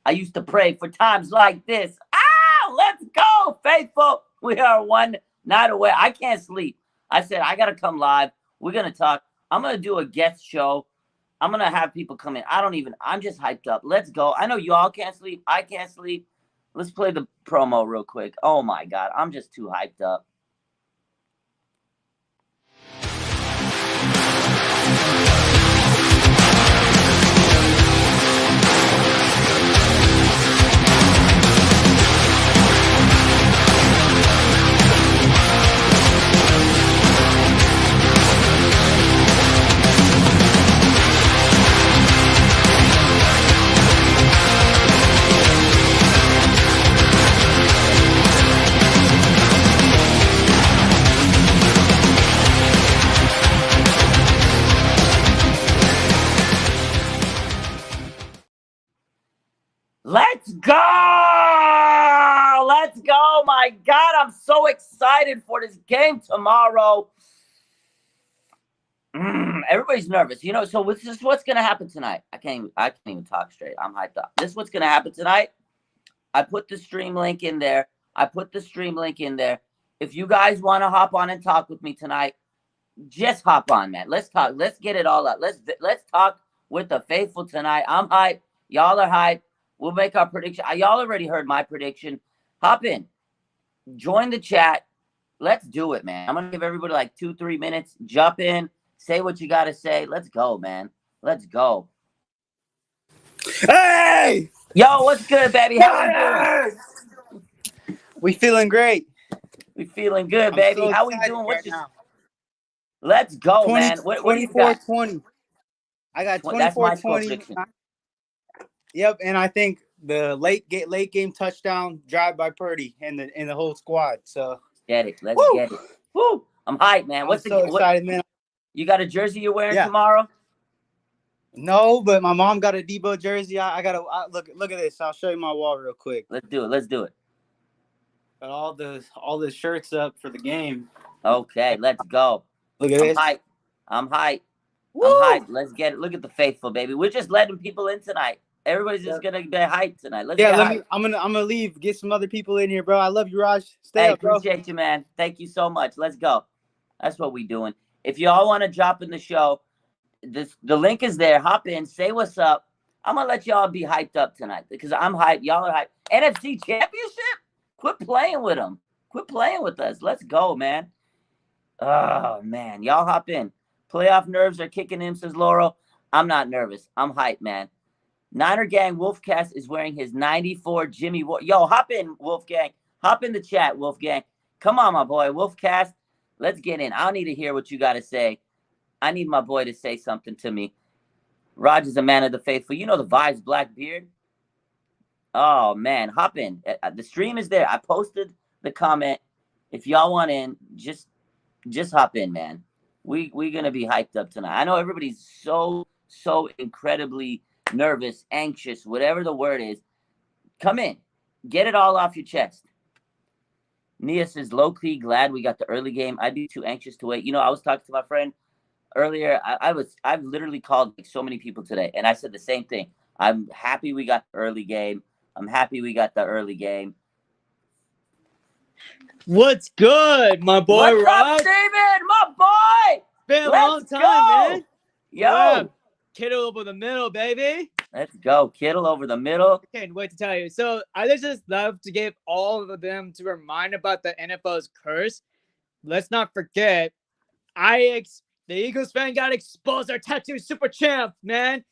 I used to pray for times like this. Let's go, faithful. We are one night away. I can't sleep. I said, I got to come live. We're going to talk. I'm going to do a guest show. I'm going to have people come in. I'm just hyped up. Let's go. I know you all can't sleep. I can't sleep. Let's play the promo real quick. Oh, my God. I'm just too hyped up. Let's go! Let's go! My God, I'm so excited for this game tomorrow. Everybody's nervous, So this is what's gonna happen tonight. I can't even talk straight. I'm hyped up. This is what's gonna happen tonight. I put the stream link in there. If you guys want to hop on and talk with me tonight, just hop on, man. Let's talk. Let's get it all up. Let's talk with the faithful tonight. I'm hyped. Y'all are hyped. We'll make our prediction. Y'all already heard my prediction. Hop in. Join the chat. Let's do it, man. I'm going to give everybody like 2-3 minutes. Jump in. Say what you got to say. Let's go, man. Let's go. Hey! Yo, what's good, baby? How we doing? We feeling great. We feeling good, baby. So how we doing? Right now? Let's go, man. What do you got? 24-20. I got 24-20. That's my score prediction. Yep, and I think the late game touchdown drive by Purdy and the whole squad. So get it. Let's get it. Woo! I'm hyped, man. I'm so excited, man. You got a jersey you're wearing tomorrow? No, but my mom got a Debo jersey. I gotta look at this. I'll show you my wall real quick. Let's do it. Got all the shirts up for the game. Okay, let's go. Look at this. I'm hyped. Woo! I'm hyped. Let's get it. Look at the faithful, baby. We're just letting people in tonight. Everybody's just gonna be hyped tonight. I'm gonna leave. Get some other people in here, bro. I love you, Raj. Stay up, bro. Appreciate you, man. Thank you so much. Let's go. That's what we doing. If you all want to drop in the show, the link is there. Hop in. Say what's up. I'm gonna let y'all be hyped up tonight because I'm hyped. Y'all are hyped. NFC Championship. Quit playing with them. Quit playing with us. Let's go, man. Oh man, y'all hop in. Playoff nerves are kicking in, says Laurel. I'm not nervous. I'm hyped, man. Niner Gang Wolfcast is wearing his 94 Jimmy. Yo, hop in, Wolfgang. Hop in the chat, Wolfgang. Come on, my boy. Wolfcast, let's get in. I need to hear what you got to say. I need my boy to say something to me. Raj is a man of the faithful. You know the vibes, Blackbeard. Oh, man. Hop in. The stream is there. I posted the comment. If y'all want in, just hop in, man. We're going to be hyped up tonight. I know everybody's so incredibly nervous, anxious, whatever the word is. Come in. Get it all off your chest. Nia says, low-key glad we got the early game. I'd be too anxious to wait. I was talking to my friend earlier. I've literally called so many people today, and I said the same thing. I'm happy we got the early game. What's good, my boy, What's Rod? up, David? My boy! Been a long time, man. Yo! Kittle over the middle, baby. Let's go. Kittle over the middle. I can't wait to tell you. So I just love to give all of them to remind about the NFL's curse. Let's not forget, the Eagles fan got exposed. Our tattoo super champ, man.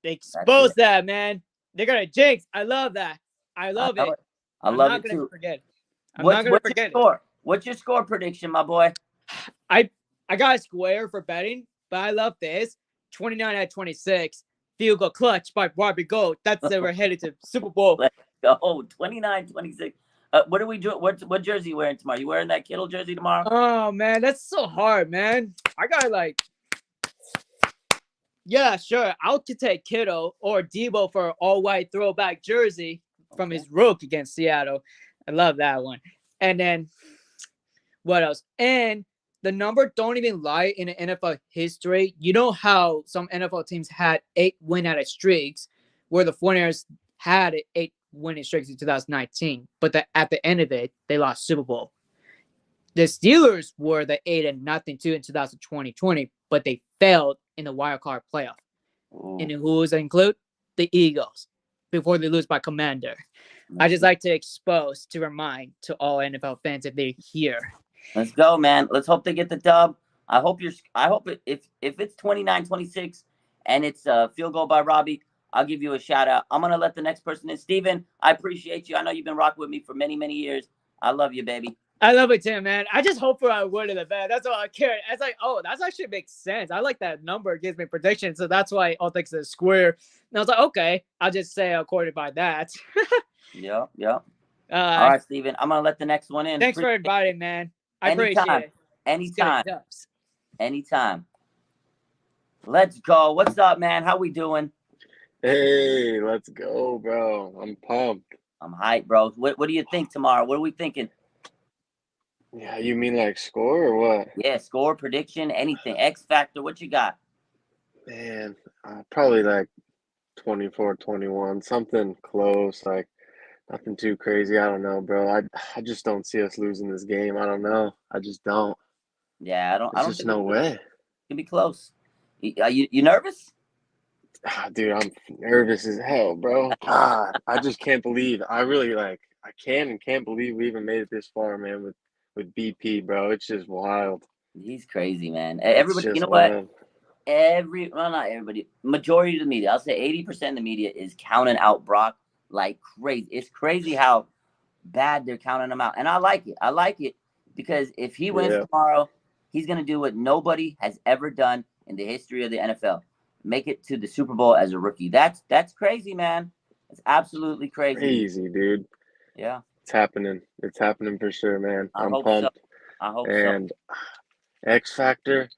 They exposed that, man. They're going to jinx. I love that. I love it. I'm not going to forget. What's your score prediction, my boy? I got a square for betting, but I love this. 29-26. Field goal clutch by Barbie Gold. That's we're headed to Super Bowl. Let's go. 29-26. What are we doing? What jersey you wearing tomorrow? You wearing that Kittle jersey tomorrow? Oh, man. That's so hard, man. I got yeah, sure. I'll take Kittle or Debo for an all-white throwback jersey from his rook against Seattle. I love that one. And then what else? And the number don't even lie in the NFL history. You know how some NFL teams had 8 win out of streaks where the 49ers had 8 winning streaks in 2019, but at the end of it, they lost Super Bowl. The Steelers were the 8-0 too in 2020, but they failed in the wild card playoff. Ooh. And who does that include? The Eagles, before they lose by Commander. I just like to remind to all NFL fans if they're here. Let's go, man. Let's hope they get the dub. I hope if it's 29-26 and it's a field goal by Robbie, I'll give you a shout out. I'm gonna let the next person in. Steven, I appreciate you. I know you've been rocking with me for many, many years. I love you, baby. I love it, Tim, man. I just hope for a win in the bed. That's all I care. It's like, oh, that actually makes sense. I like that number. It gives me prediction. So that's why all things is square. And I was like, okay, I'll just say according by that. Yeah. All right, Steven. I'm going to let the next one in. Thanks for inviting, man. I appreciate it. Anytime. Let's go. What's up, man? How we doing? Hey, let's go, bro. I'm pumped. I'm hyped, bro. What do you think tomorrow? What are we thinking? Yeah, you mean like score or what? Yeah, score, prediction, anything. X Factor, what you got? Man, probably like 24-21, something close, like nothing too crazy. I don't know, bro. I just don't see us losing this game. I don't know. I just don't. Yeah, I don't There's just no way. It's gonna be close. Are you nervous? Dude, I'm nervous as hell, bro. God, I just can't believe. I really I can't believe we even made it this far, man, with BP, bro. It's just wild. He's crazy, man. Everybody, you know wild. what? Not everybody. Majority of the media, I'll say 80% of the media is counting out Brock like crazy. It's crazy how bad they're counting him out. And I like it. I like it because if he wins tomorrow, he's going to do what nobody has ever done in the history of the NFL. Make it to the Super Bowl as a rookie. That's crazy, man. It's absolutely crazy. Crazy, dude. Yeah. It's happening. It's happening for sure, man. I'm pumped. I hope so. X Factor,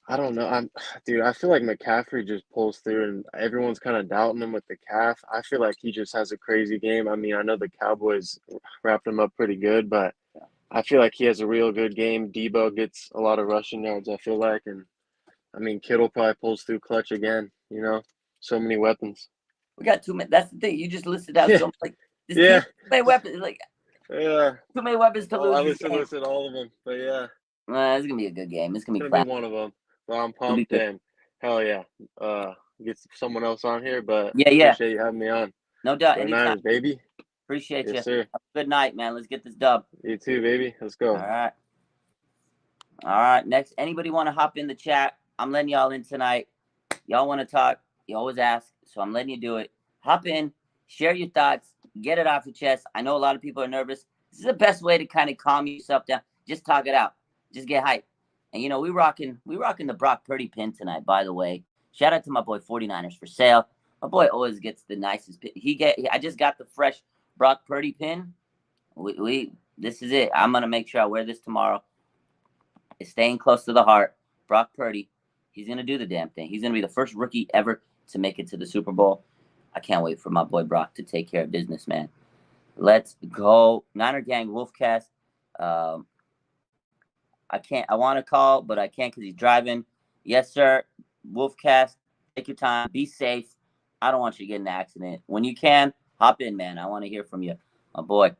I don't know. I feel like McCaffrey just pulls through and everyone's kind of doubting him with the calf. I feel like he just has a crazy game. I mean, I know the Cowboys wrapped him up pretty good, but I feel like he has a real good game. Debo gets a lot of rushing yards, I feel like. And, I mean, Kittle probably pulls through clutch again, you know? So many weapons. We got too many. That's the thing. You just listed out so like this too many weapons. Like too many weapons to lose. I listed all of them, but yeah. It's gonna be a good game. It's gonna be one of them. Well, I'm pumped and hell yeah. Get someone else on here, but appreciate you having me on. No doubt. Anytime, Niners, baby. Appreciate you. Sir. Have a good night, man. Let's get this dub. You too, baby. Let's go. All right. Next, anybody want to hop in the chat? I'm letting y'all in tonight. Y'all want to talk? You always ask, so I'm letting you do it. Hop in, share your thoughts, get it off your chest. I know a lot of people are nervous. This is the best way to kind of calm yourself down. Just talk it out. Just get hyped. And, you know, we rocking the Brock Purdy pin tonight, by the way. Shout out to my boy 49ers for sale. My boy always gets the nicest pin. I just got the fresh Brock Purdy pin. This is it. I'm going to make sure I wear this tomorrow. It's staying close to the heart. Brock Purdy, he's going to do the damn thing. He's going to be the first rookie ever to make it to the Super Bowl. I can't wait for my boy Brock to take care of business, man. Let's go. Niner Gang Wolfcast. I want to call, but I can't because he's driving. Yes, sir. Wolfcast, take your time. Be safe. I don't want you to get in an accident. When you can, hop in, man. I want to hear from you. My boy.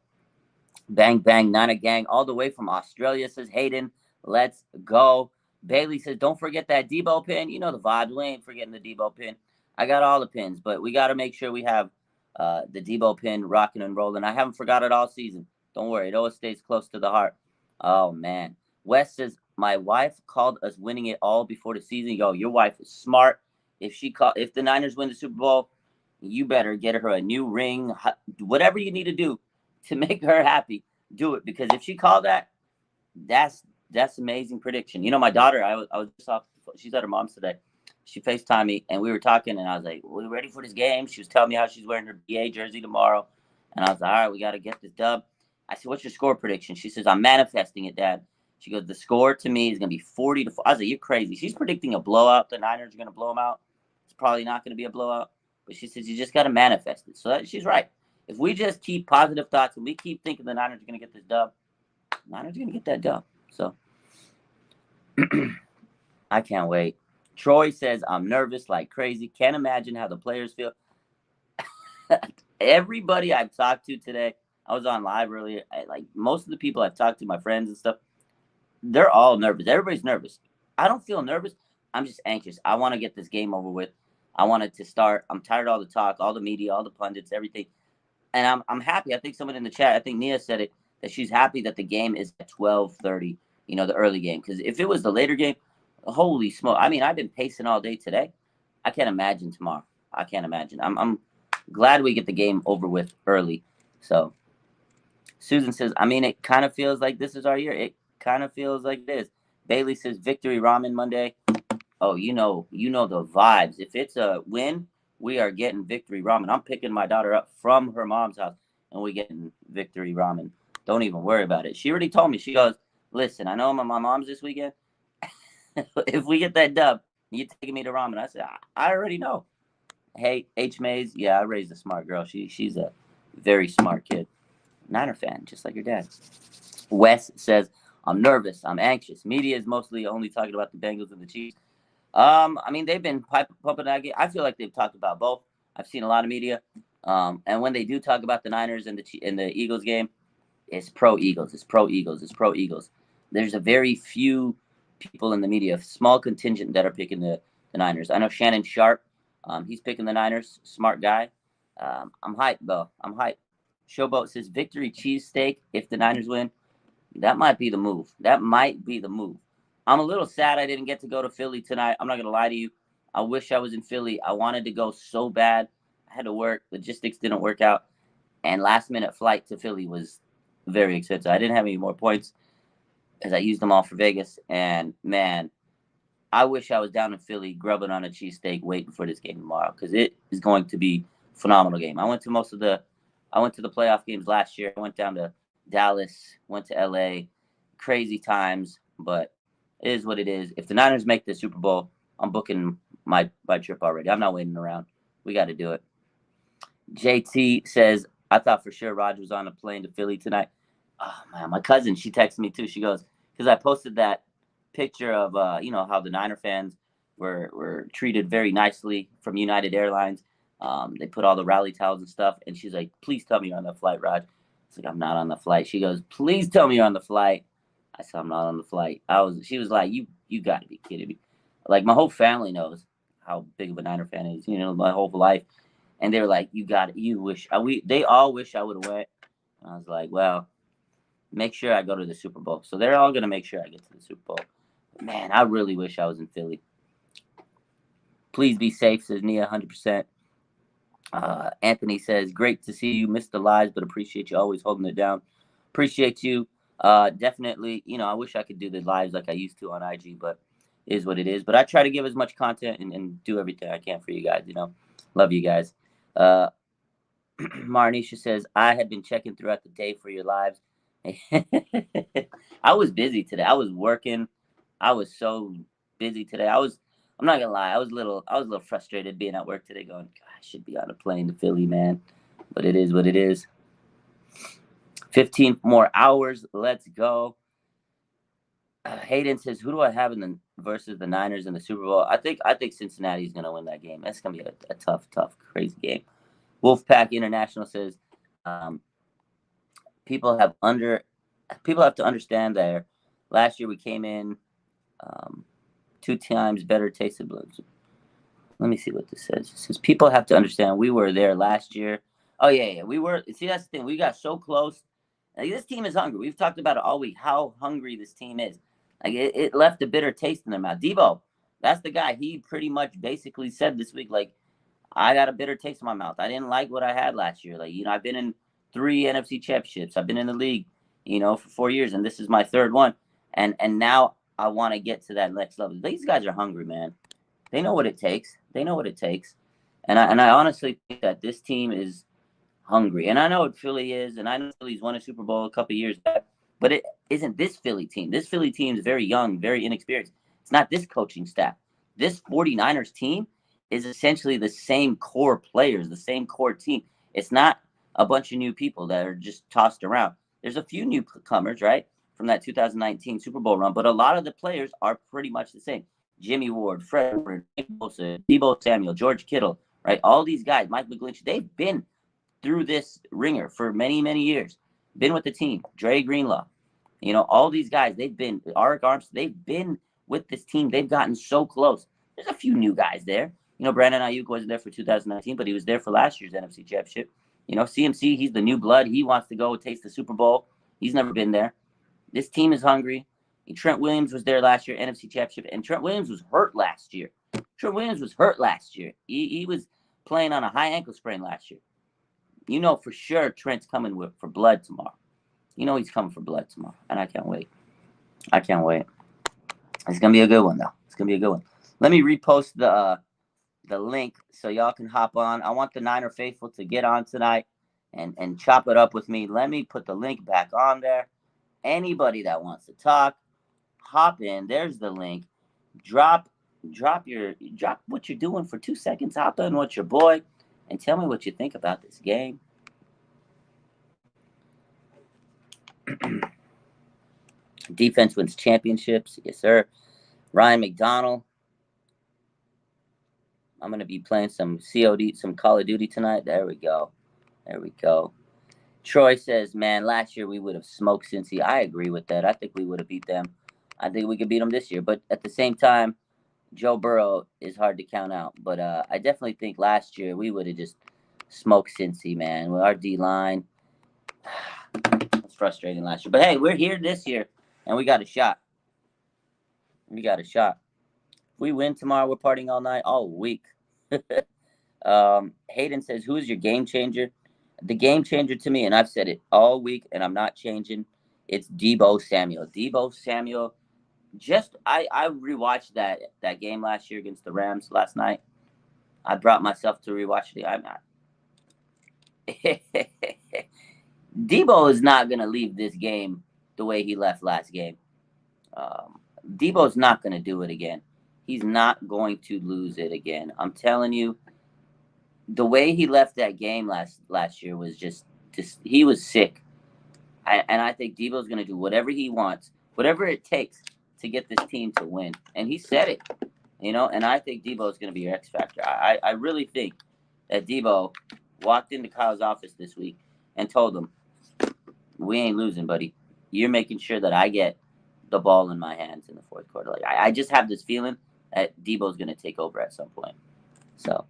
Bang, bang, Niner Gang. All the way from Australia, says Hayden. Let's go. Bailey says, don't forget that Debo pin. You know the vibes. We ain't forgetting the Debo pin. I got all the pins, but we got to make sure we have the Debo pin rocking and rolling. I haven't forgot it all season. Don't worry. It always stays close to the heart. Oh, man. Wes says, my wife called us winning it all before the season. Yo, your wife is smart. If the Niners win the Super Bowl, you better get her a new ring. Whatever you need to do to make her happy, do it. Because if she called that's amazing prediction. You know, my daughter, I was just off. She's at her mom's today. She FaceTimed me, and we were talking, and I was like, we ready for this game? She was telling me how she's wearing her BA jersey tomorrow. And I was like, all right, we got to get this dub. I said, what's your score prediction? She says, I'm manifesting it, Dad. She goes, the score to me is going to be 40-4. I was like, you're crazy. She's predicting a blowout. The Niners are going to blow them out. It's probably not going to be a blowout. But she says, you just got to manifest it. So she's right. If we just keep positive thoughts and we keep thinking the Niners are going to get this dub, Niners are going to get that dub. So I can't wait. Troy says, I'm nervous like crazy. Can't imagine how the players feel. everybody I've talked to today, I was on live earlier. Like most of the people I've talked to, my friends and stuff, they're all nervous. Everybody's nervous. I don't feel nervous. I'm just anxious. I want to get this game over with. I want it to start. I'm tired of all the talk, all the media, all the pundits, everything. And I'm happy. I think someone in the chat, I think Nia said it, that she's happy that the game is at 12:30, the early game. Because if it was the later game, holy smoke. I mean, I've been pacing all day today. I can't imagine tomorrow. I can't imagine. I'm glad we get the game over with early. So Susan says, I mean, it kind of feels like this is our year. It kind of feels like it is. Bailey says, victory ramen Monday. Oh, you know the vibes. If it's a win, we are getting victory ramen. I'm picking my daughter up from her mom's house, and we getting victory ramen. Don't even worry about it. She already told me. She goes, listen, I know I'm at my mom's this weekend. If we get that dub, you taking me to ramen. I said, I already know. Hey, H. Mays, yeah, I raised a smart girl. She's a very smart kid. Niner fan, just like your dad. Wes says, I'm nervous. I'm anxious. Media is mostly only talking about the Bengals and the Chiefs. I mean, they've been pumping that game. I feel like they've talked about both. I've seen a lot of media. And when they do talk about the Niners and the Eagles game, it's pro Eagles. It's pro Eagles. It's pro Eagles. There's a very few people in the media, small contingent, that are picking the Niners. I know Shannon Sharp. He's picking the Niners. Smart guy. I'm hyped, though. I'm hyped. Showboat says, victory cheesesteak if the Niners win. That might be the move. That might be the move. I'm a little sad I didn't get to go to Philly tonight. I'm not going to lie to you. I wish I was in Philly. I wanted to go so bad. I had to work. Logistics didn't work out. And last-minute flight to Philly was very expensive. I didn't have any more points as I used them all for Vegas. And, man, I wish I was down in Philly grubbing on a cheesesteak waiting for this game tomorrow because it is going to be a phenomenal game. I went to the playoff games last year. I went down to Dallas, went to LA, crazy times, but it is what it is. If the Niners make the Super Bowl, I'm booking my trip already. I'm not waiting around. We got to do it. JT says, I thought for sure Raj was on a plane to Philly tonight. Oh, man, my cousin, she texted me too. She goes, because I posted that picture of, how the Niner fans were treated very nicely from United Airlines. They put all the rally towels and stuff. And she's like, please tell me you're on the flight, Raj. It's like, I'm not on the flight. She goes, please tell me you're on the flight. I said, I'm not on the flight. She was like, you got to be kidding me. Like, my whole family knows how big of a Niner fan is, my whole life. And they were like, they all wish I would have went. And I was like, well, make sure I go to the Super Bowl. So they're all going to make sure I get to the Super Bowl. Man, I really wish I was in Philly. Please be safe, says Nia, 100%. Anthony says, great to see you. Missed the lives, but appreciate you always holding it down. Appreciate you. Definitely, I wish I could do the lives like I used to on IG, but it is what it is. But I try to give as much content and do everything I can for you guys, Love you guys. Marnisha says, I had been checking throughout the day for your lives. I was busy today. I was working. I was so busy today. I'm not gonna lie, I was a little frustrated being at work today going, God, I should be on a plane to Philly, man. But it is what it is. 15 more hours. Let's go. Hayden says, who do I have versus the Niners in the Super Bowl? I think Cincinnati's gonna win that game. That's gonna be a tough, crazy game. Wolfpack International says, people have to understand that last year we came in 2 times better tasted blues. Let me see what this says. It says people have to understand we were there last year. Oh yeah, we were. See, that's the thing. We got so close. Like, this team is hungry. We've talked about it all week, how hungry this team is. Like, it left a bitter taste in their mouth. Debo, that's the guy. He pretty much basically said this week, like, I got a bitter taste in my mouth. I didn't like what I had last year. Like, I've been in 3 NFC championships. I've been in the league, for 4 years, and this is my 3rd one. And now I want to get to that next level. These guys are hungry, man. They know what it takes. And I honestly think that this team is hungry. And I know what Philly is, and I know Philly's won a Super Bowl a couple years back, but it isn't this Philly team. This Philly team is very young, very inexperienced. It's not this coaching staff. This 49ers team is essentially the same core players, the same core team. It's not a bunch of new people that are just tossed around. There's a few newcomers, right, from that 2019 Super Bowl run, but a lot of the players are pretty much the same. Jimmy Ward, Fred Warner, Nick Bosa, Deebo Samuel, George Kittle, right? All these guys, Mike McGlinchey, they've been through this ringer for many, many years. Been with the team. Dre Greenlaw. All these guys, they've been, Arik Armstead, they've been with this team. They've gotten so close. There's a few new guys there. Brandon Ayuk wasn't there for 2019, but he was there for last year's NFC Championship. CMC, he's the new blood. He wants to go taste the Super Bowl. He's never been there. This team is hungry. Trent Williams was there last year, NFC Championship, and Trent Williams was hurt last year. He was playing on a high ankle sprain last year. For sure Trent's coming for blood tomorrow. He's coming for blood tomorrow, and I can't wait. It's going to be a good one, though. Let me repost the link so y'all can hop on. I want the Niner faithful to get on tonight and chop it up with me. Let me put the link back on there. Anybody that wants to talk, hop in. There's the link. Drop what you're doing for 2 seconds. Hop in with your boy and tell me what you think about this game. Defense wins championships. Yes, sir. Ryan McDonald. I'm going to be playing some Call of Duty tonight. There we go. Troy says, man, last year we would have smoked Cincy. I agree with that. I think we would have beat them. I think we could beat them this year. But at the same time, Joe Burrow is hard to count out. But I definitely think last year we would have just smoked Cincy, man. With our D-line. It's frustrating last year. But, hey, we're here this year, and we got a shot. If we win tomorrow, we're partying all night, all week. Hayden says, who is your game changer? The game changer to me, and I've said it all week, and I'm not changing, it's Deebo Samuel. I rewatched that game last year against the Rams last night. I brought myself to rewatch it. I'm not. Deebo is not going to leave this game the way he left last game. Deebo's not going to do it again. He's not going to lose it again. I'm telling you, the way he left that game last year was just he was sick. And I think Deebo's going to do whatever he wants, whatever it takes to get this team to win. And he said it, and I think Deebo's going to be your X factor. I really think that Deebo walked into Kyle's office this week and told him, we ain't losing, buddy. You're making sure that I get the ball in my hands in the fourth quarter. Like I just have this feeling that Deebo's going to take over at some point. So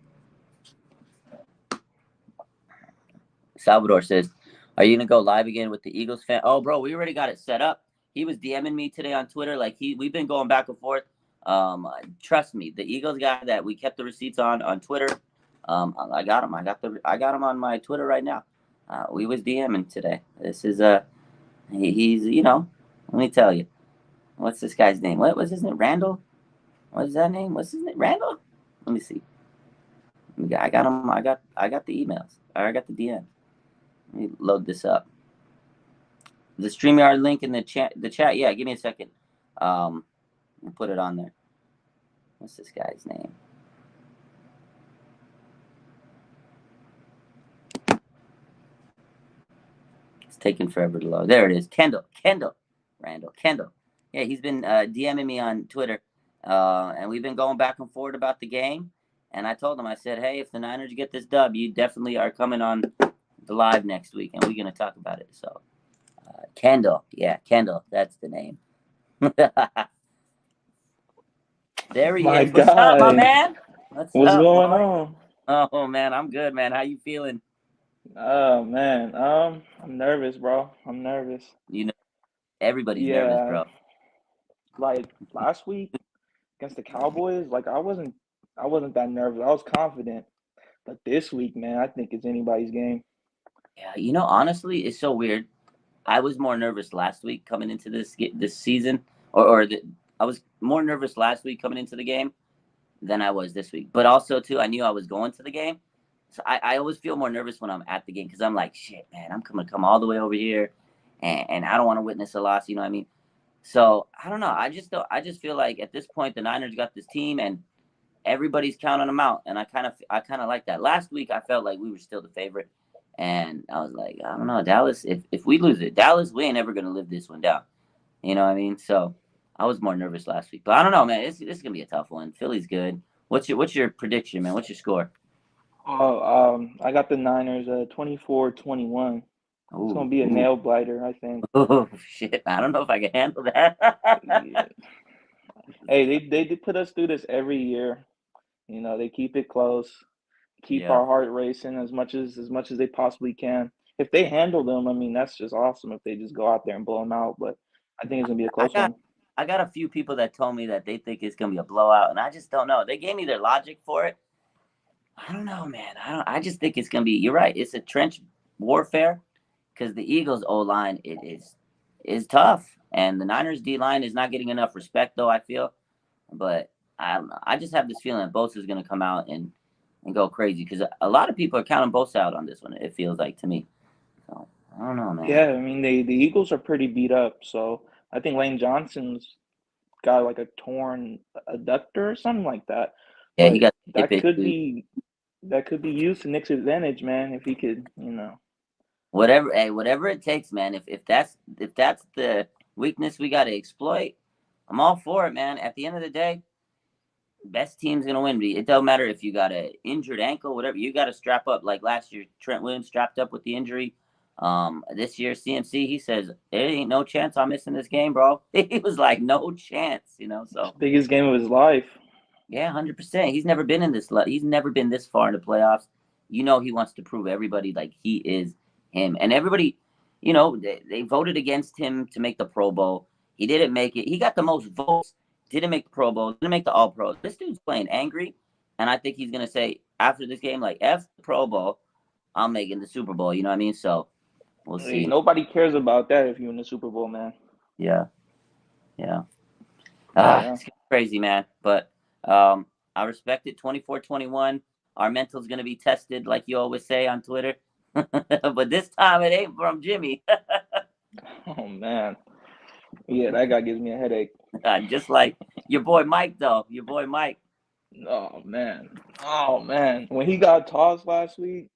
Salvador says, are you going to go live again with the Eagles fan? Oh, bro, we already got it set up. He was DMing me today on Twitter. We've been going back and forth. Trust me, the Eagles guy that we kept the receipts on Twitter. I got him. I got him on my Twitter right now. We was DMing today. This is he's let me tell you. What's this guy's name? What was his name? Randall? What's that name? What's his name? Randall? Let me see. I got him. I got the emails. I got the DM. Let me load this up. The StreamYard link in the chat. Yeah, give me a second. I'll put it on there. What's this guy's name? It's taking forever to load. There it is. Kendall. Randall. Kendall. Yeah, he's been DMing me on Twitter. And we've been going back and forth about the game. And I told him, I said, hey, if the Niners get this dub, you definitely are coming on the live next week. And we're going to talk about it. So, Kendall. Yeah, Kendall. That's the name. There he is. What's up, my man? What's going on? Oh, man, I'm good, man. How you feeling? Oh, man. I'm nervous, bro. I'm nervous. Everybody's nervous, bro. Like last week against the Cowboys, I wasn't that nervous. I was confident. But this week, man, I think it's anybody's game. Yeah, honestly, it's so weird. I was more nervous last week coming into this season, I was more nervous last week coming into the game than I was this week. But also, too, I knew I was going to the game. So I always feel more nervous when I'm at the game because I'm like, shit, man, I'm going to come all the way over here, and I don't want to witness a loss, you know what I mean? So, I don't know. I just feel like at this point, the Niners got this team, and everybody's counting them out, and I kind of like that. Last week, I felt like we were still the favorite, and I was like, I don't know, Dallas, if we lose it, Dallas, we ain't ever going to live this one down. You know what I mean? So, I was more nervous last week. But I don't know, man. This is going to be a tough one. Philly's good. What's your prediction, man? What's your score? Oh, I got the Niners 24-21. It's gonna be a nail biter, I think. Oh shit! I don't know if I can handle that. Yeah. Hey, they put us through this every year. You know, they keep it close, keep Yeah. our heart racing as much as they possibly can. If they handle them, I mean, that's just awesome. If they just go out there and blow them out, but I think it's gonna be a close one. I got a few people that told me that they think it's gonna be a blowout, and I just don't know. They gave me their logic for it. I don't know, man. I just think it's gonna be. You're right. It's a trench warfare because the Eagles' O line is tough, and the Niners' D line is not getting enough respect, though. I feel, but I don't know. I just have this feeling that Bosa is gonna come out and go crazy because a lot of people are counting Bosa out on this one. It feels like to me. So I don't know, man. Yeah, I mean, the Eagles are pretty beat up, so I think Lane Johnson's got like a torn adductor or something like that. Yeah, he But got that could be used to Nick's advantage, man. If he could, you know. whatever it takes, man. If that's the weakness we got to exploit, I'm all for it, man. At the end of the day, best team's gonna win. It don't matter if you got an injured ankle, whatever. You got to strap up. Like last year, Trent Williams strapped up with the injury. This year, CMC, he says there ain't no chance I'm missing this game, bro. He was like, no chance, you know. So biggest game of his life. Yeah, 100%. He's never been in this. He's never been this far in the playoffs. You know, he wants to prove everybody like he is him, and everybody, you know, they voted against him to make the Pro Bowl. He didn't make it. He got the most votes. Didn't make the Pro Bowl. Didn't make the All Pro. This dude's playing angry, and I think he's gonna say after this game, like F the Pro Bowl, I'm making the Super Bowl. You know what I mean? So we'll see. Hey, nobody cares about that if you're in the Super Bowl, man. Yeah. Yeah. It's crazy, man. But I respect it. 24-21. Our mental's gonna be tested, like you always say on Twitter. But this time it ain't from Jimmy. Oh man. Yeah, that guy gives me a headache. Just like your boy Mike, though. Your boy Mike. Oh man. When he got tossed last week,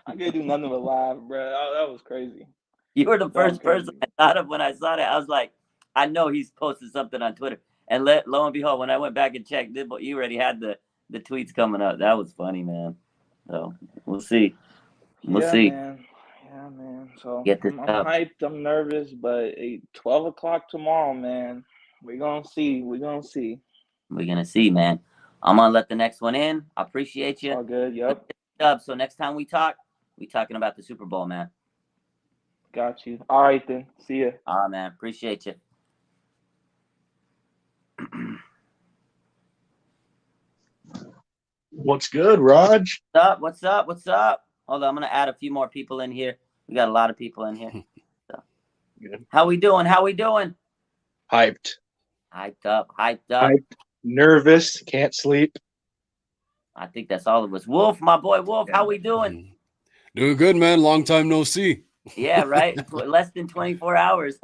I couldn't do nothing but laugh, bro. That was crazy. You were the first person I thought of when I saw that. I was like, I know he's posted something on Twitter. And lo and behold, when I went back and checked, you already had the tweets coming up. That was funny, man. So we'll see. We'll see. Man. Yeah, man. So Get this I'm up. hyped. I'm nervous, but 12 o'clock tomorrow, man. We're gonna see. We're gonna see, man. I'm gonna let the next one in. I appreciate you. All good. Yep. So next time we talking about the Super Bowl, man. Got you. All right then. See ya. All right, man. Appreciate you. What's good, Raj? What's up? Hold on, I'm gonna add a few more people in here. We got a lot of people in here. So. Good. How we doing? Hyped. Hyped up. Nervous. Can't sleep. I think that's all of us. Wolf, my boy Wolf, how we doing? Doing good, man. Long time no see. Yeah, right. Less than 24 hours.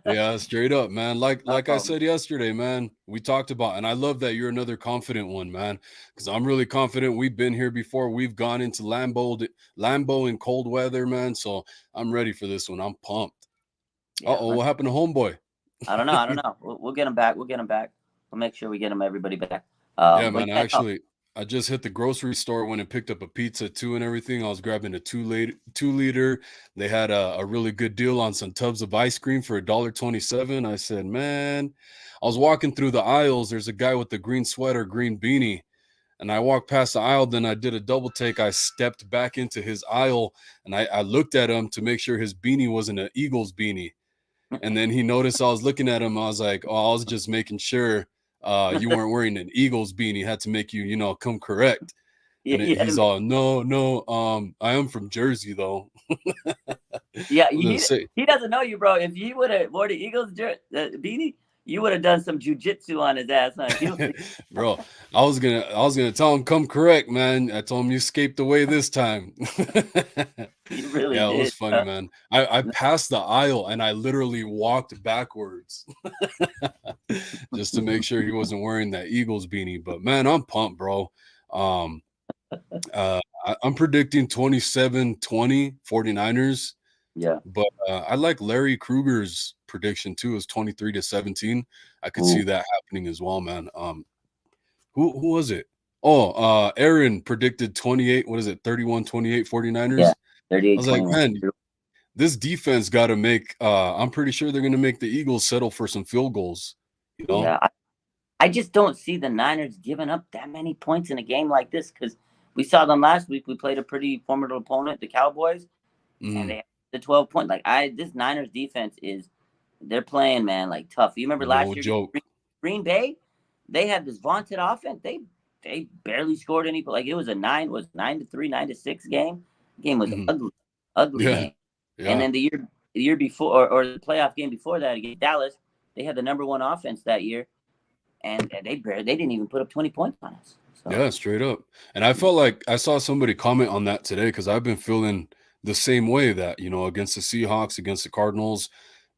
Yeah, straight up, man. Like I said yesterday, man, we talked about, and I love that you're another confident one, man, because I'm really confident. We've been here before. We've gone into Lambeau in cold weather, man. So I'm ready for this one. I'm pumped. Yeah, What happened to homeboy? I don't know. We'll get him back. We'll make sure we get everybody back. Yeah, man. I just hit the grocery store, went and picked up a pizza too and everything. I was grabbing a 2-liter. They had a really good deal on some tubs of ice cream for $1.27. I said, man, I was walking through the aisles. There's a guy with a green sweater, green beanie. And I walked past the aisle. Then I did a double take. I stepped back into his aisle and I looked at him to make sure his beanie wasn't an Eagles beanie. And then he noticed I was looking at him. I was like, oh, I was just making sure you weren't wearing an Eagles beanie. Had to make you, come correct. And he's all, no, I am from Jersey though. Yeah, he doesn't know you, bro. If you would have worn the Eagles beanie, you would have done some jujitsu on his ass, huh? Bro, I was gonna tell him come correct, man. I told him you escaped away this time. You really yeah, did. It was funny, man. I passed the aisle and I literally walked backwards just to make sure he wasn't wearing that Eagles beanie. But man, I'm pumped, bro. I'm predicting 27-20 49ers. Yeah. But I like Larry Kruger's prediction too, is 23-17. I could see that happening as well, man. Who was it? Aaron predicted 28. What is it? 31-28 49ers. Yeah, I 38 was like, 21. man, this defense got to make. I'm pretty sure they're going to make the Eagles settle for some field goals. You know. Yeah, I just don't see the Niners giving up that many points in a game like this because we saw them last week. We played a pretty formidable opponent, the Cowboys, and they had the 12 point. Like this Niners defense they're playing, man, like tough. You remember last No year, joke. Green Bay, they had this vaunted offense. They barely scored any. Like it was a 9-3, 9-6 game. The game was ugly Yeah. game. Yeah. And then the year before, or the playoff game before that against Dallas, they had the number one offense that year, and they didn't even put up 20 points on us. So. Yeah, straight up. And I felt like I saw somebody comment on that today because I've been feeling the same way that, against the Seahawks, against the Cardinals,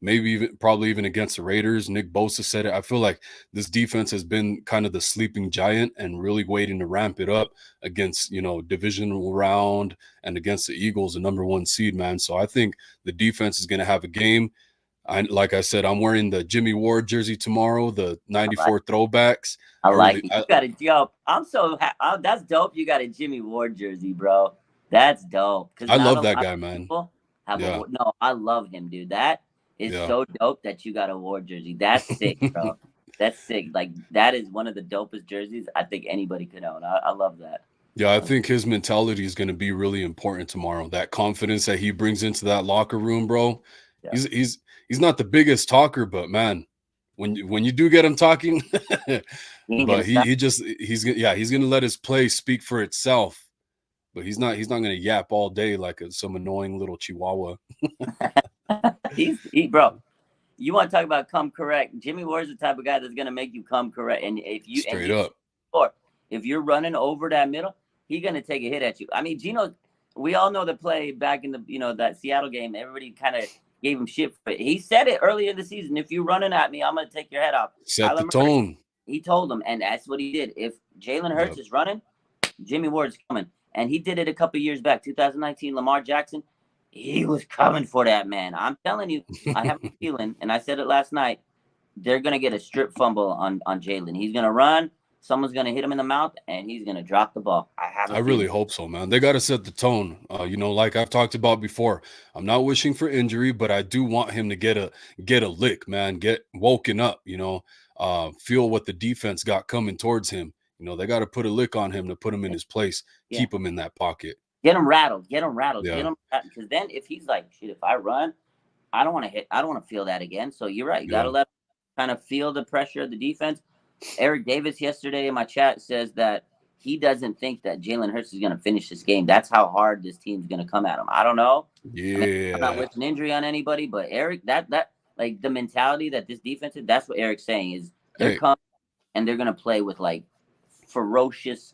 maybe probably even against the Raiders. Nick Bosa said it. I feel like this defense has been kind of the sleeping giant and really waiting to ramp it up against, divisional round and against the Eagles, the number 1 seed, man. So I think the defense is going to have a game. Like I said, I'm wearing the Jimmy Ward jersey tomorrow, the 94 throwbacks. I like it. You got a dope. I'm so that's dope. You got a Jimmy Ward jersey, bro. That's dope. I love that guy, man. No, I love him, dude. That is so dope that you got a Ward jersey. That's sick, bro. That's sick. Like that is one of the dopest jerseys I think anybody could own. I love that. Yeah, I think his mentality is going to be really important tomorrow. That confidence that he brings into that locker room, bro. Yeah. He's not the biggest talker, but man, when you do get him talking, but he's gonna let his play speak for itself. But he's not gonna yap all day like some annoying little chihuahua. Bro. You want to talk about come correct? Jimmy Ward's the type of guy that's gonna make you come correct, and if you're running over that middle, he's gonna take a hit at you. I mean, Gino, we all know the play back in the that Seattle game. Everybody kind of gave him shit for it. He said it early in the season. If you're running at me, I'm going to take your head off. Set the tone. He told him, and that's what he did. If Jalen Hurts is running, Jimmy Ward's coming. And he did it a couple years back, 2019, Lamar Jackson. He was coming for that, man. I'm telling you, I have a feeling, and I said it last night, they're going to get a strip fumble on Jalen. He's going to run. Someone's going to hit him in the mouth, and he's going to drop the ball. I really hope so, man. They got to set the tone. Like I've talked about before, I'm not wishing for injury, but I do want him to get a lick, man. Get woken up, feel what the defense got coming towards him. They got to put a lick on him to put him in his place, keep him in that pocket. Get him rattled. Because then if he's like, shit, if I run, I don't want to hit. I don't want to feel that again. So you're right. You got to let him kind of feel the pressure of the defense. Eric Davis yesterday in my chat says that he doesn't think that Jalen Hurts is going to finish this game. That's how hard this team's going to come at him. I don't know. Yeah. I mean, I'm not wishing injury on anybody, but Eric, that like the mentality that this defense is, that's what Eric's saying is they're coming and they're going to play with like ferocious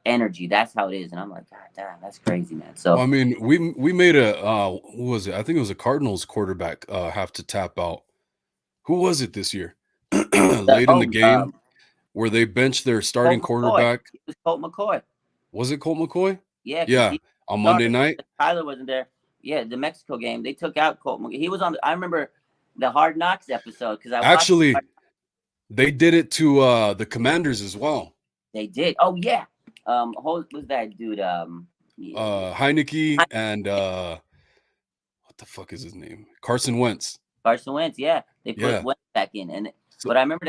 energy. That's how it is. And I'm like, God damn, that's crazy, man. So I mean, we made a who was it? I think it was a Cardinals quarterback have to tap out. Who was it this year? Late in the game where they benched their starting quarterback. It was Colt McCoy. Was it Colt McCoy? Yeah. Yeah. On Monday night. Tyler wasn't there. Yeah, the Mexico game. They took out Colt McCoy. He was on. I remember the Hard Knocks episode because they did it to the Commanders as well. They did. Oh yeah. Who was that dude? Heineke and what the fuck is his name? Carson Wentz. Yeah. They put Wentz back in, but I remember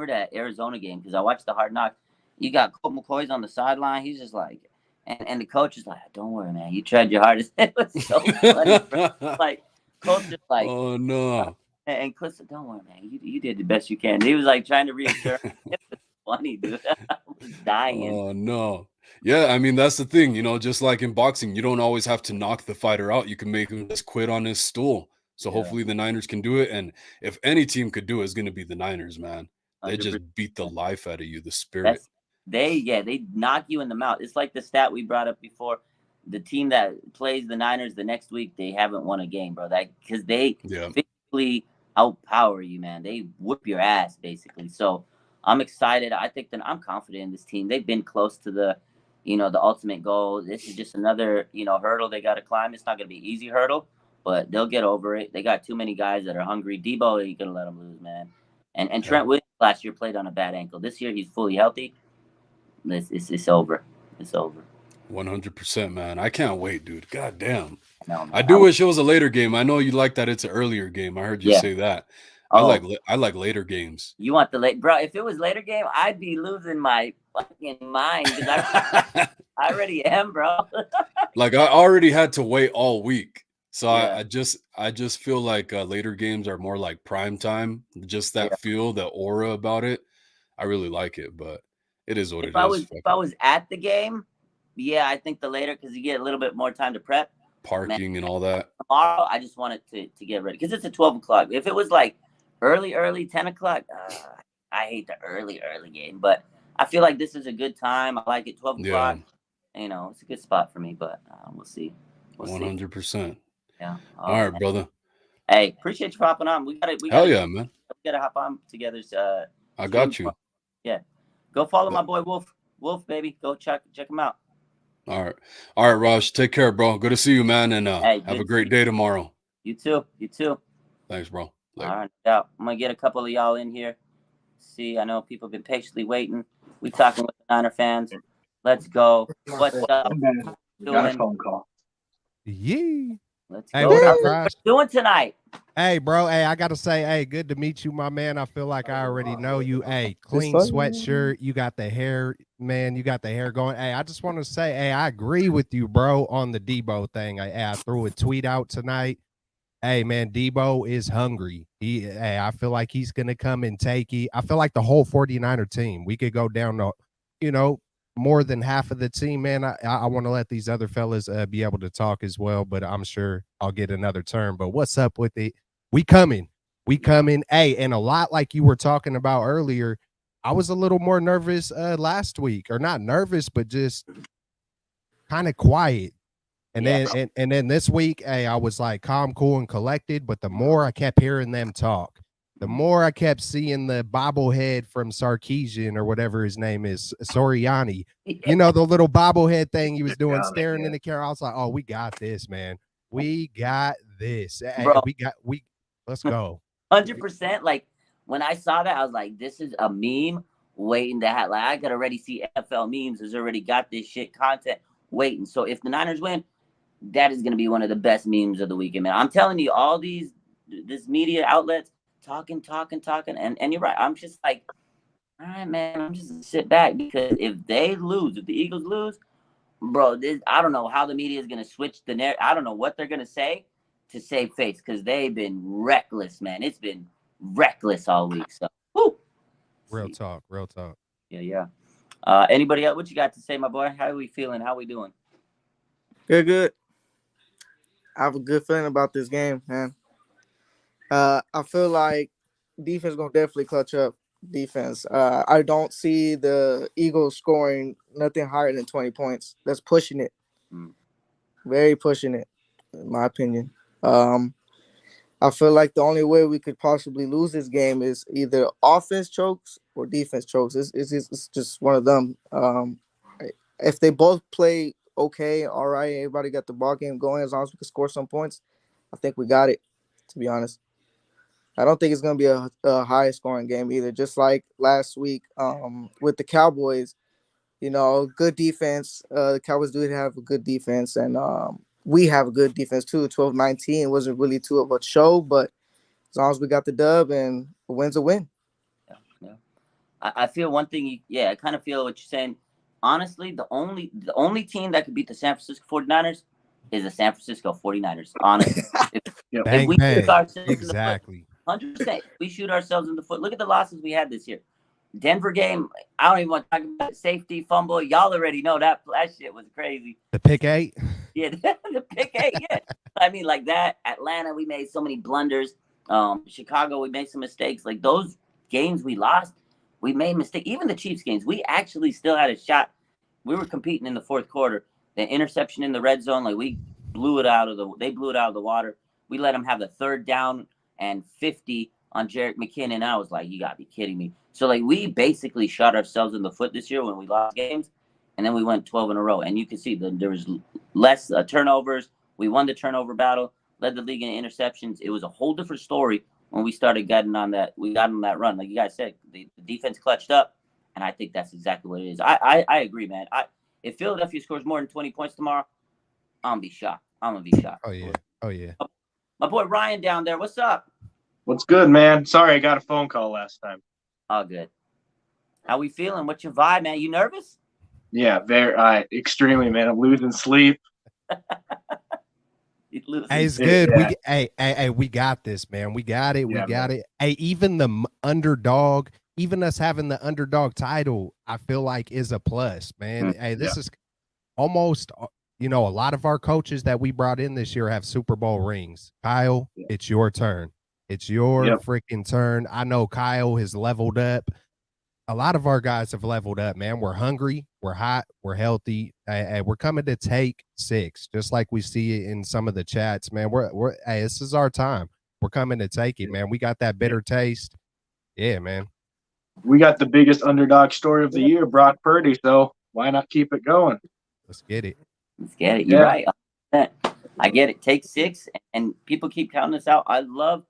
that Arizona game because I watched the Hard Knocks. You got Colt McCoy's on the sideline. He's just like, and the coach is like, "Don't worry, man. You tried your hardest." It was so funny. Like Colt's just like, "Oh no." And Cliff said, "Don't worry, man. You did the best you can." He was like trying to reassure. It was funny, dude. I was dying. Oh no. Yeah, I mean that's the thing, just like in boxing, you don't always have to knock the fighter out. You can make him just quit on his stool. So hopefully the Niners can do it. And if any team could do it, it's going to be the Niners, man. They 100%. Just beat the life out of you, the spirit. They knock you in the mouth. It's like the stat we brought up before. The team that plays the Niners the next week, they haven't won a game, bro. Because they physically outpower you, man. They whoop your ass, basically. So I'm excited. I think that I'm confident in this team. They've been close to the ultimate goal. This is just another, hurdle they got to climb. It's not going to be an easy hurdle, but they'll get over it. They got too many guys that are hungry. Debo, you going to let them lose, man. And Trent Williams last year played on a bad ankle. This year, he's fully healthy. It's over. It's over. 100%, man. I can't wait, dude. God damn. No, man. I do wish it was a later game. I know you like that it's an earlier game. I heard you Yeah. say that. Oh, I like later games. you want the late, bro? If it was later game, I'd be losing my fucking mind because I already am, bro. Like I already had to wait all week. So Yeah. I just feel like later games are more like prime time. Just that Yeah. feel, the aura about it. I really like it, but it is what If it I is. was if I was at the game, yeah, I think the later because you get a little bit more time to prep. Parking and all that. Tomorrow, I just wanted to get ready because it's at 12 o'clock. If it was like early 10 o'clock, I hate the early game, but I feel like this is a good time. I like it 12 o'clock. You know, it's a good spot for me, but we'll see. 100%. Yeah. All right, brother. Hey, appreciate you hopping on. Hell yeah, man. We gotta hop on together. I got you. Yeah. Go follow my boy Wolf. Wolf, baby. Go check him out. All right, Raj. Take care, bro. Good to see you, man, and Hey, have a great day tomorrow. You too. Thanks, bro. Later. All right, I'm gonna get a couple of y'all in here. See, I know people have been patiently waiting. We talking with the Niner fans. Let's go. What's up? Got a phone call. Yeah. Let's Hey, go. what up, What Raj? you doing tonight? Hey, bro. Hey, I gotta say, hey, good to meet you, my man. I feel like I already know you. Hey, clean sweatshirt. You got the hair, man. You got the hair going. Hey, I just want to say, hey, I agree with you, bro, on the Debo thing. I threw a tweet out tonight. Hey, man, Debo is hungry. Hey, I feel like he's gonna come and take it. I feel like the whole 49er team. We could go down to, more than half of the team, man. I want to let these other fellas be able to talk as well, but I'm sure I'll get another turn. But what's up with it? We coming. Hey, and a lot like you were talking about earlier, I was a little more nervous last week, or not nervous, but just kind of quiet. And then this week, hey, I was like calm, cool, and collected. But the more I kept hearing them talk, the more I kept seeing the bobblehead from Sarkeesian or whatever his name is, Soriani, the little bobblehead thing he was doing, staring in the camera. I was like, oh, we got this, man. We got this. Bro. Let's go. 100%. Like when I saw that, I was like, this is a meme waiting to have. Like I could already see NFL memes has already got this shit content waiting. So if the Niners win, that is going to be one of the best memes of the weekend, man. I'm telling you, all this media outlets talking, and you're right. I'm just like, all right, man. I'm just gonna sit back because if the Eagles lose, bro, I don't know how the media is gonna switch the narrative. I don't know what they're gonna say to save face because they've been reckless, man. It's been reckless all week. So, whoo. Real talk. Yeah. Anybody else? What you got to say, my boy? How are we feeling? How we doing? Good. I have a good feeling about this game, man. I feel like defense gonna definitely clutch up. Defense. I don't see the Eagles scoring nothing higher than 20 points. That's pushing it. Very pushing it, in my opinion. I feel like the only way we could possibly lose this game is either offense chokes or defense chokes. It's just one of them. If they both play okay, all right, everybody got the ball game going, as long as we can score some points, I think we got it, to be honest. I don't think it's going to be a high-scoring game either, just like last week with the Cowboys. Good defense. The Cowboys do have a good defense, and we have a good defense too. 12-19 wasn't really too of a show, but as long as we got the dub, and a win's a win. Yeah. I feel one thing. I kind of feel what you're saying. Honestly, the only team that could beat the San Francisco 49ers is the San Francisco 49ers. Honestly, if we shoot ourselves exactly. in the foot, 100%, we shoot ourselves in the foot. Look at the losses we had this year. Denver game, I don't even want to talk about it. Safety, fumble. Y'all already know that shit was crazy. The pick 8? Yeah, the pick 8, yeah. I mean, like that. Atlanta, we made so many blunders. Chicago, we made some mistakes. Like those games we lost, we made mistakes. Even the Chiefs games, we actually still had a shot. We were competing in the fourth quarter. The interception in the red zone, like they blew it out of the water. We let them have the 3rd down and 50 on Jerick McKinnon. I was like, you gotta be kidding me. So like we basically shot ourselves in the foot this year when we lost games, and then we went 12 in a row. And you can see that there was less turnovers. We won the turnover battle, led the league in interceptions. It was a whole different story when we started getting on that. We got on that run, like you guys said. The defense clutched up. And I think that's exactly what it is. I agree, man. If Philadelphia scores more than 20 points tomorrow, I'm gonna be shocked. I'm gonna be shocked. Oh yeah. Oh yeah. My boy Ryan down there, what's up? What's good, man? Sorry, I got a phone call last time. All good. How we feeling? What's your vibe, man? You nervous? Yeah, very extremely, man. I'm losing sleep. Hey, it's good. Yeah. We got this, man. We got it. We Yeah, got man. it. Hey, even the underdog, even us having the underdog title, I feel like is a plus, man. Hey, this is almost, a lot of our coaches that we brought in this year have Super Bowl rings. Kyle, it's your turn. It's your freaking turn. I know Kyle has leveled up. A lot of our guys have leveled up, man. We're hungry, we're hot, we're healthy. We're coming to take 6, just like we see in some of the chats, man. Hey, this is our time. We're coming to take it, man. We got that bitter taste. Yeah, man. We got the biggest underdog story of the year, Brock Purdy. So why not keep it going? Let's get it. Let's get it. You're right. I get it. Take 6, and people keep counting this out. I love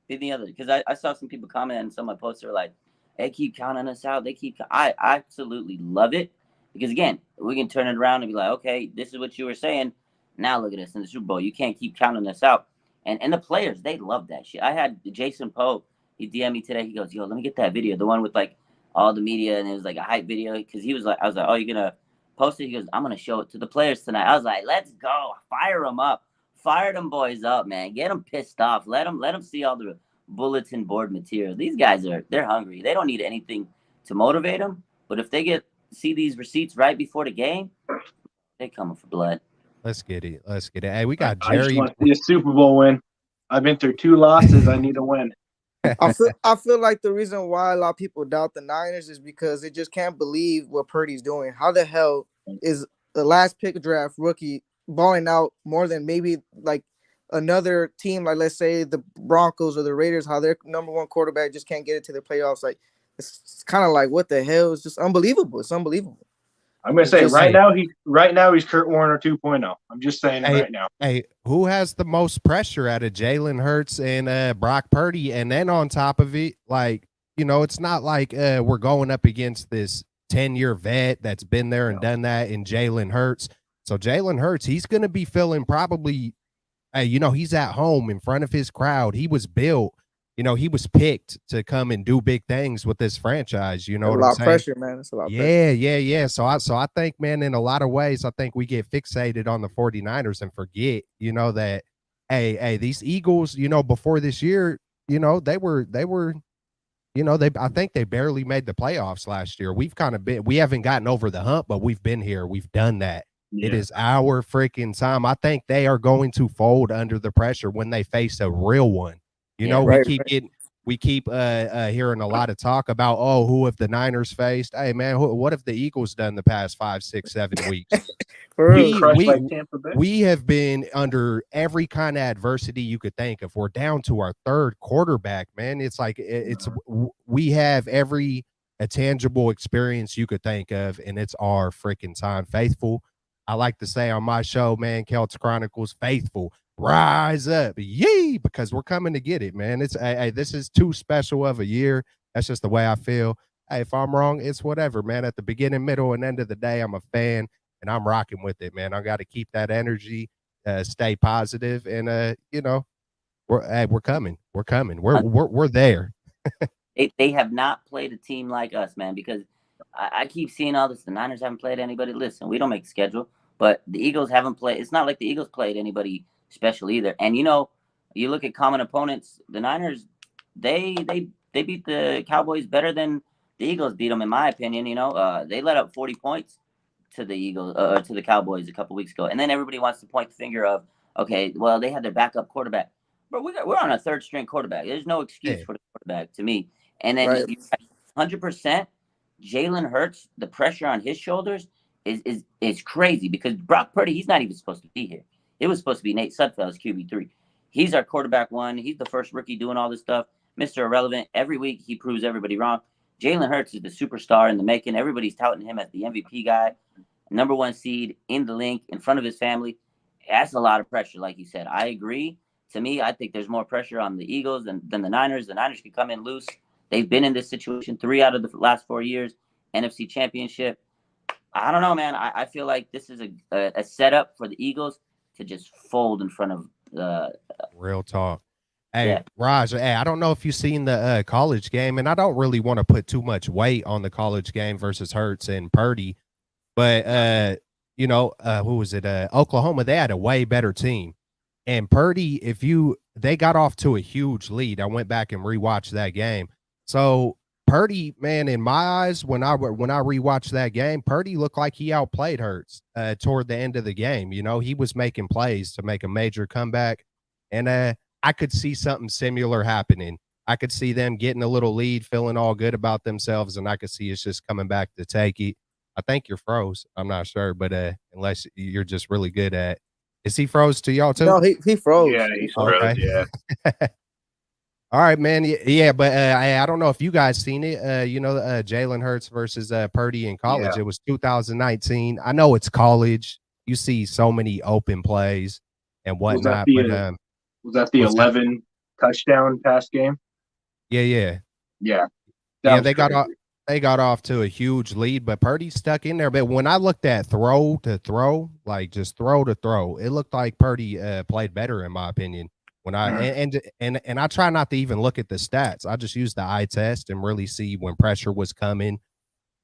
the other because I saw some people comment on some of my posts. They're like, they keep counting us out. I absolutely love it because, again, we can turn it around and be like, okay, this is what you were saying. Now look at us in the Super Bowl. You can't keep counting us out. And the players, they love that shit. I had Jason Poe. He DM'd me today. He goes, yo, let me get that video. The one with, like, all the media, and it was, like, a hype video because he was like, I was like, oh, you're going to post it? He goes, I'm going to show it to the players tonight. I was like, let's go. Fire them up. Fire them boys up, man. Get them pissed off. Let them see all the bulletin board material. These guys they're hungry. They don't need anything to motivate them. But if they see these receipts right before the game, they're coming for blood. Let's get it. Let's get it. Hey, we got I just Jerry. want to see a Super Bowl win. I've been through 2 losses. I need a win. I feel like the reason why a lot of people doubt the Niners is because they just can't believe what Purdy's doing. How the hell is the last pick draft rookie balling out more than maybe like another team, like let's say the Broncos or the Raiders, how their number 1 quarterback just can't get it to the playoffs? Like it's kind of like, what the hell? It's just unbelievable. It's unbelievable. I'm gonna say right now he's Kurt Warner 2.0. I'm just saying it right now. Hey, who has the most pressure out of Jalen Hurts and Brock Purdy? And then on top of it, like, it's not like we're going up against this 10-year vet that's been there and done that in Jalen Hurts. So Jalen Hurts, he's going to be feeling probably, he's at home in front of his crowd. He was built, he was picked to come and do big things with this franchise. You know what I'm saying? A lot of pressure, man. It's a lot of pressure. Yeah. So I think, man, in a lot of ways, I think we get fixated on the 49ers and forget, that, hey, these Eagles, before this year, I think they barely made the playoffs last year. We haven't gotten over the hump, but we've been here. We've done that. Yeah. It is our freaking time. I think they are going to fold under the pressure when they face a real one. We keep hearing a lot of talk about, who have the Niners faced? Hey, man, what have the Eagles done the past 5, 6, 7 weeks? We have been under every kind of adversity you could think of. We're down to our 3rd quarterback, man. It's like we have every tangible experience you could think of, and it's our freaking time. Faithful. I like to say on my show, man, Celts Chronicles, faithful. Rise up, yee, because we're coming to get it, man. This is too special of a year. That's just the way I feel. Hey, if I'm wrong, it's whatever, man. At the beginning, middle, and end of the day, I'm a fan, and I'm rocking with it, man. I got to keep that energy, stay positive, and we're coming. We're coming. We're there. They have not played a team like us, man, because I keep seeing all this. The Niners haven't played anybody. Listen, we don't make the schedule, but the Eagles haven't played. It's not like the Eagles played anybody special either. And you look at common opponents. The Niners, they beat the Cowboys better than the Eagles beat them, in my opinion. They let up 40 points to the Eagles to the Cowboys a couple weeks ago, and then everybody wants to point the finger of, okay, well, they had their backup quarterback, but we're on a 3rd string quarterback. There's no excuse for the quarterback to me. And then 100%. Jalen Hurts, the pressure on his shoulders is crazy because Brock Purdy, he's not even supposed to be here. It was supposed to be Nate Sudfeld's QB3. He's our quarterback 1. He's the first rookie doing all this stuff. Mr. Irrelevant. Every week he proves everybody wrong. Jalen Hurts is the superstar in the making. Everybody's touting him as the MVP guy, number 1 seed in the link in front of his family. That's a lot of pressure, like you said. I agree. To me, I think there's more pressure on the Eagles than the Niners. The Niners can come in loose. They've been in this situation 3 out of the last 4 years. NFC Championship. I don't know, man. I feel like this is a setup for the Eagles to just fold in front of Real talk. Hey, yeah. Raj, hey, I don't know if you've seen the college game, and I don't really want to put too much weight on the college game versus Hurts and Purdy, but who was it? Oklahoma, they had a way better team. And Purdy, they got off to a huge lead. I went back and rewatched that game. So Purdy, man, in my eyes, when I rewatched that game, Purdy looked like he outplayed Hurts toward the end of the game. You know, he was making plays to make a major comeback, and I could see something similar happening. I could see them getting a little lead, feeling all good about themselves, and I could see it's just coming back to take it. I think you're froze. I'm not sure, but unless you're just really good at. Is he froze to y'all too? No, he froze. Yeah, He he's froze. froze. Okay. Yeah. All right, man. Yeah, but I don't know if you guys seen it. Jalen Hurts versus Purdy in college. Yeah. It was 2019. I know it's college. You see so many open plays and Was that whatnot. the was that the what's that? 11 touchdown pass game? Yeah. Yeah. Yeah, That they was crazy. they got off to a huge lead, but Purdy stuck in there. But when I looked at throw to throw, like just throw to throw, it looked like Purdy played better in my opinion. When I and I try not to even look at the stats. I just use the eye test and really see when pressure was coming.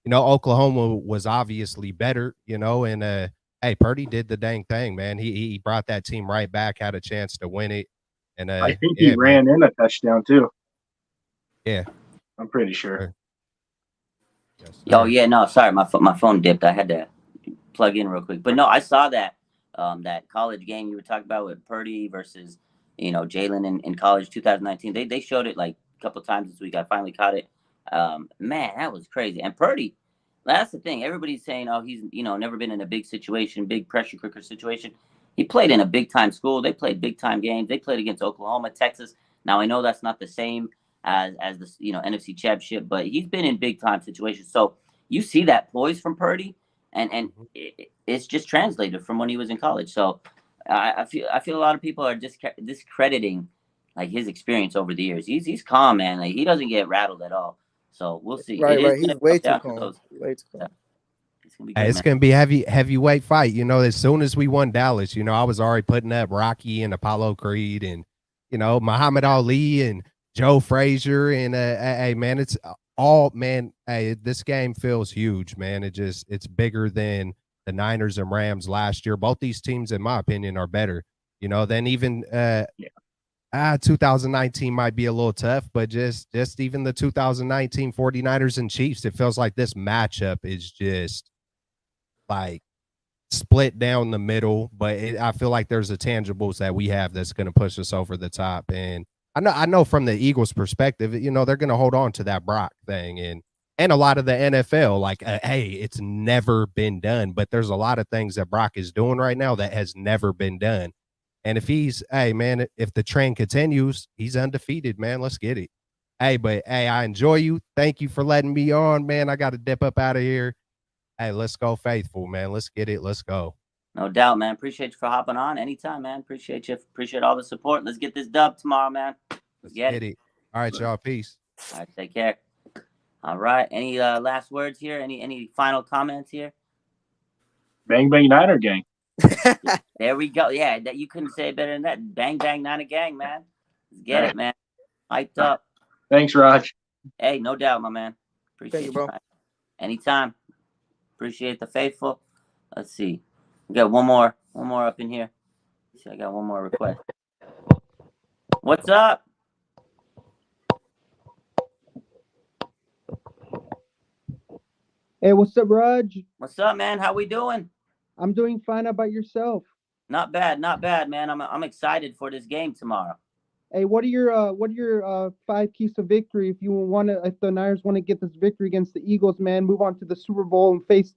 You know, Oklahoma was obviously better, and hey, Purdy did the dang thing, man. He brought that team right back, had a chance to win it. And I think yeah, he ran in a touchdown too. Yeah. I'm pretty sure. Yes, Oh yeah, no, sorry, my phone dipped. I had to plug in real quick. But no, I saw that that college game you were talking about with Purdy versus Jalen in college 2019. They showed it like a couple times this week. I finally caught it. Man, that was crazy. And Purdy, that's the thing. Everybody's saying, oh, he's never been in a big situation, big pressure cooker situation. He played in a big time school. They played big time games. They played against Oklahoma, Texas. Now I know that's not the same as the NFC Championship, but he's been in big time situations. So you see that poise from Purdy, and it's just translated from when he was in college. So I feel a lot of people are discrediting like his experience over the years. He's calm, man. Like he doesn't get rattled at all. So we'll see. Right. It is He's gonna way come too down to calm. those. Way too calm. It's gonna be Hey, good, it's man. gonna be heavyweight fight. As soon as we won Dallas, I was already putting up Rocky and Apollo Creed and Muhammad Ali and Joe Frazier and hey man, it's all man. Hey, this game feels huge, man. It's bigger than the Niners and Rams last year. Both these teams, in my opinion, are better. Than even 2019 might be a little tough, but just even the 2019 49ers and Chiefs, it feels like this matchup is just like split down the middle, but I feel like there's the tangibles that we have that's going to push us over the top. And I know from the Eagles' perspective, they're going to hold on to that Brock thing and a lot of the NFL, like, hey, it's never been done, but there's a lot of things that Brock is doing right now that has never been done. And if if the trend continues, he's undefeated, man. Let's get it. Hey, I enjoy you. Thank you for letting me on, man. I got to dip up out of here. Hey, let's go faithful, man. Let's get it. Let's go. No doubt, man. Appreciate you for hopping on anytime, man. Appreciate you. Appreciate all the support. Let's get this dub tomorrow, man. Let's get it. All right, y'all. Peace. All right, take care. All right. Any last words here? Any final comments here? Bang bang Niner gang. There we go. Yeah, that you couldn't say it better than that. Bang bang Niner gang, man. Let's get it, man. Hyped up. Thanks, Raj. Hey, no doubt, my man. Appreciate you, bro. Anytime. Appreciate the faithful. Let's see. We got one more up in here. Let's see, I got one more request. What's up? Hey, what's up, Raj? What's up, man? How we doing? I'm doing fine. How about yourself? Not bad, man. I'm excited for this game tomorrow. Hey, what are your 5 keys to victory if if the Niners want to get this victory against the Eagles, man, move on to the Super Bowl and face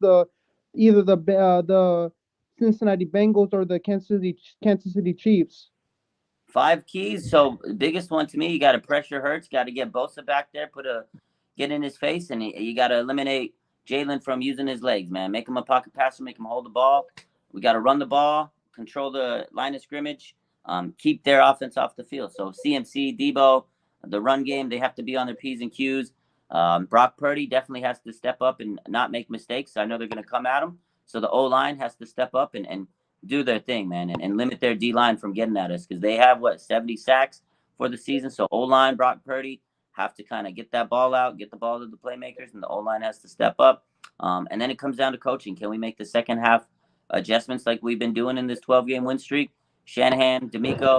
either the Cincinnati Bengals or the Kansas City Chiefs? 5 keys. So the biggest one to me, you got to pressure Hurts, got to get Bosa back there, get in his face, and you got to eliminate Jalen from using his legs, man. Make him a pocket passer, make him hold the ball. We got to run the ball, control the line of scrimmage, keep their offense off the field. So CMC, Debo, the run game, they have to be on their P's and Q's. Brock Purdy definitely has to step up and not make mistakes. I know they're going to come at him. So the O-line has to step up and do their thing, man, and limit their D-line from getting at us because they have, 70 sacks for the season. So O-line, Brock Purdy, have to kind of get that ball out, get the ball to the playmakers, and the O-line has to step up. And then it comes down to coaching. Can we make the second half adjustments like we've been doing in this 12-game win streak? Shanahan, D'Amico,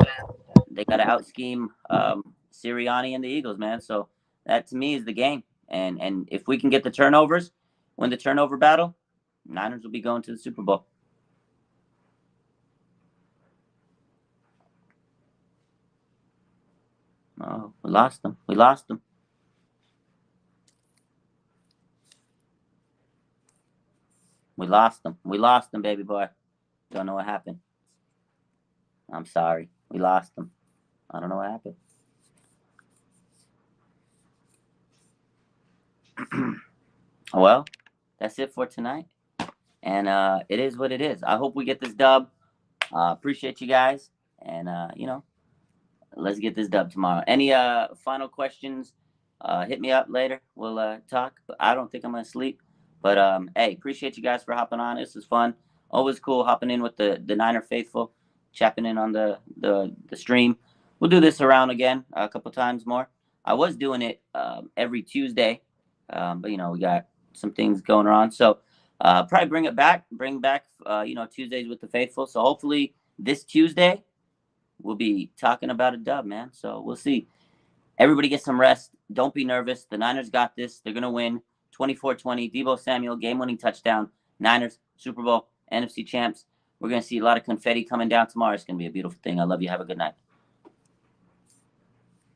they got to out-scheme Sirianni and the Eagles, man. So that, to me, is the game. And if we can get the turnovers, win the turnover battle, Niners will be going to the Super Bowl. Oh, we lost them. We lost them. We lost them. We lost them, baby boy. Don't know what happened. I'm sorry. We lost them. I don't know what happened. Well, that's it for tonight. And it is what it is. I hope we get this dub. Appreciate you guys. And, let's get this dub tomorrow. Any final questions? Hit me up later. We'll talk. But I don't think I'm going to sleep. But, hey, appreciate you guys for hopping on. This was fun. Always cool hopping in with the Niner faithful, chapping in on the stream. We'll do this around again a couple times more. I was doing it every Tuesday, but, we got some things going on. So probably bring back, Tuesdays with the faithful. So hopefully this Tuesday we'll be talking about a dub, man. So we'll see. Everybody get some rest. Don't be nervous. The Niners got this. They're going to win 24-20. Deebo Samuel, game-winning touchdown. Niners, Super Bowl, NFC champs. We're going to see a lot of confetti coming down tomorrow. It's going to be a beautiful thing. I love you. Have a good night.